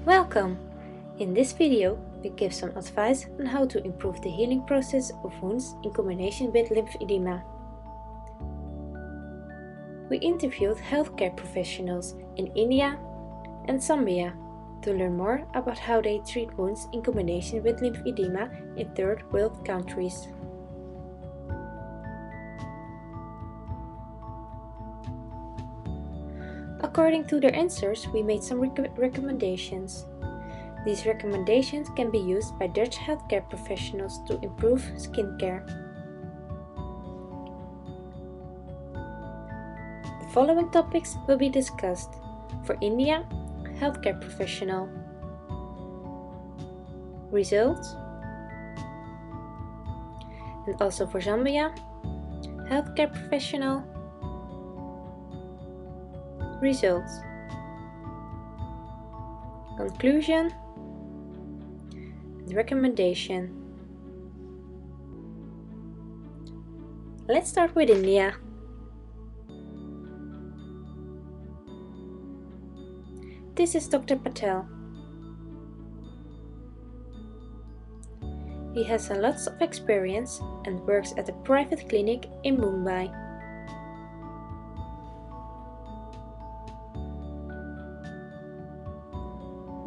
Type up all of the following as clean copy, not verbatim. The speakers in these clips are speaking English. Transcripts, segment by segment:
Welcome! In this video, we give some advice on how to improve the healing process of wounds in combination with lymphedema. We interviewed healthcare professionals in India and Zambia to learn more about how they treat wounds in combination with lymphedema in third world countries. According to their answers, we made some recommendations. These recommendations can be used by Dutch healthcare professionals to improve skincare. The following topics will be discussed. For India, healthcare professional. Results. And also for Zambia, healthcare professional. Results. Conclusion and recommendation. Let's start with India. This is Dr. Patel. He has a lot of experience and works at a private clinic in Mumbai.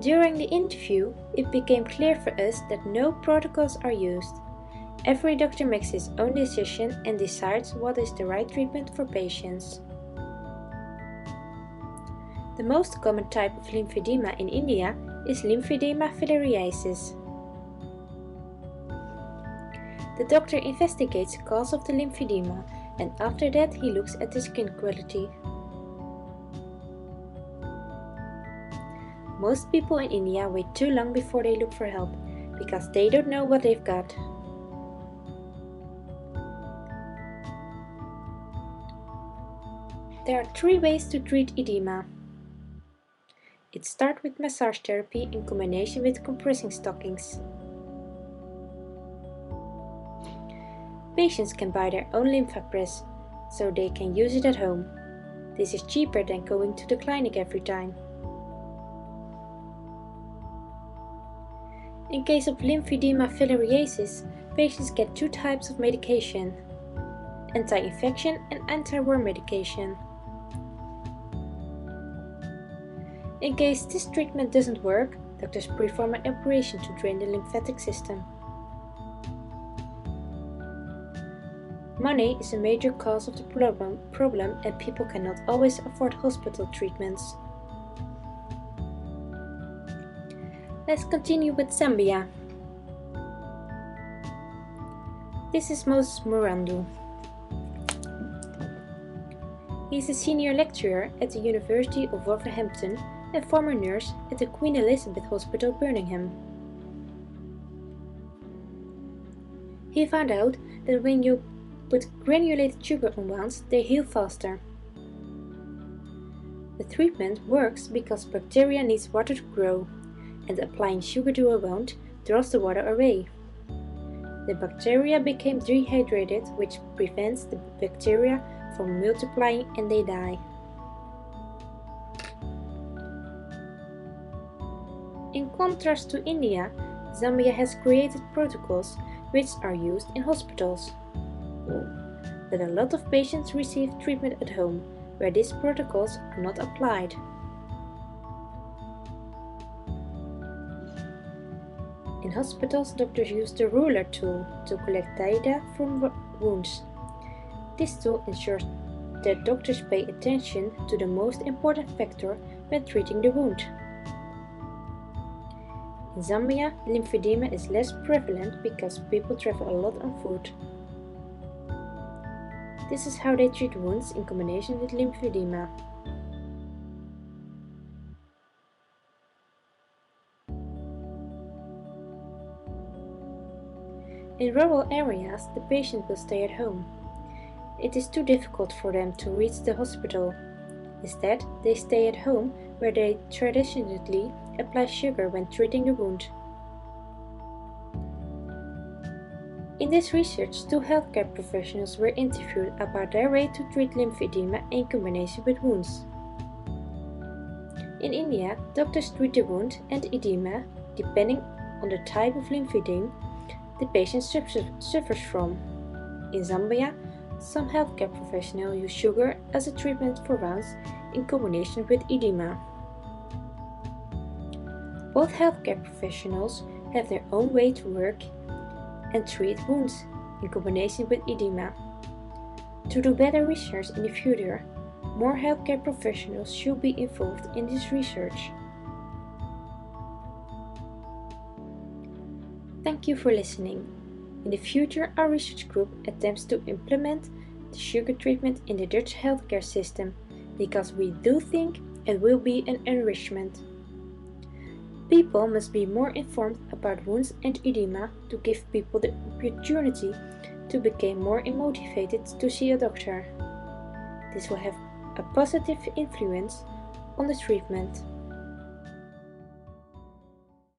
During the interview, it became clear for us that no protocols are used. Every doctor makes his own decision and decides what is the right treatment for patients. The most common type of lymphedema in India is lymphedema filariasis. The doctor investigates the cause of the lymphedema and after that he looks at the skin quality. Most people in India wait too long before they look for help, because they don't know what they've got. There are 3 ways to treat edema. It starts with massage therapy in combination with compressing stockings. Patients can buy their own Lymphapress, so they can use it at home. This is cheaper than going to the clinic every time. In case of lymphedema filariasis, patients get 2 types of medication: anti-infection and anti-worm medication. In case this treatment doesn't work, doctors perform an operation to drain the lymphatic system. Money is a major cause of the problem and people cannot always afford hospital treatments. Let's continue with Zambia. This is Moses Murandu. He is a senior lecturer at the University of Wolverhampton and former nurse at the Queen Elizabeth Hospital, Birmingham. He found out that when you put granulated sugar on wounds, they heal faster. The treatment works because bacteria needs water to grow, and applying sugar to a wound draws the water away. The bacteria became dehydrated, which prevents the bacteria from multiplying and they die. In contrast to India, Zambia has created protocols which are used in hospitals. But a lot of patients receive treatment at home, where these protocols are not applied. In hospitals, doctors use the ruler tool to collect data from wounds. This tool ensures that doctors pay attention to the most important factor when treating the wound. In Zambia, lymphedema is less prevalent because people travel a lot on foot. This is how they treat wounds in combination with lymphedema. In rural areas, the patient will stay at home. It is too difficult for them to reach the hospital. Instead, they stay at home where they traditionally apply sugar when treating the wound. In this research, 2 healthcare professionals were interviewed about their way to treat lymphedema in combination with wounds. In India, doctors treat the wound and edema depending on the type of lymphedema the patient suffers from. In Zambia, some healthcare professionals use sugar as a treatment for wounds in combination with edema. Both healthcare professionals have their own way to work and treat wounds in combination with edema. To do better research in the future, more healthcare professionals should be involved in this research. Thank you for listening. In the future, our research group attempts to implement the sugar treatment in the Dutch healthcare system because we do think it will be an enrichment. People must be more informed about wounds and edema to give people the opportunity to become more motivated to see a doctor. This will have a positive influence on the treatment.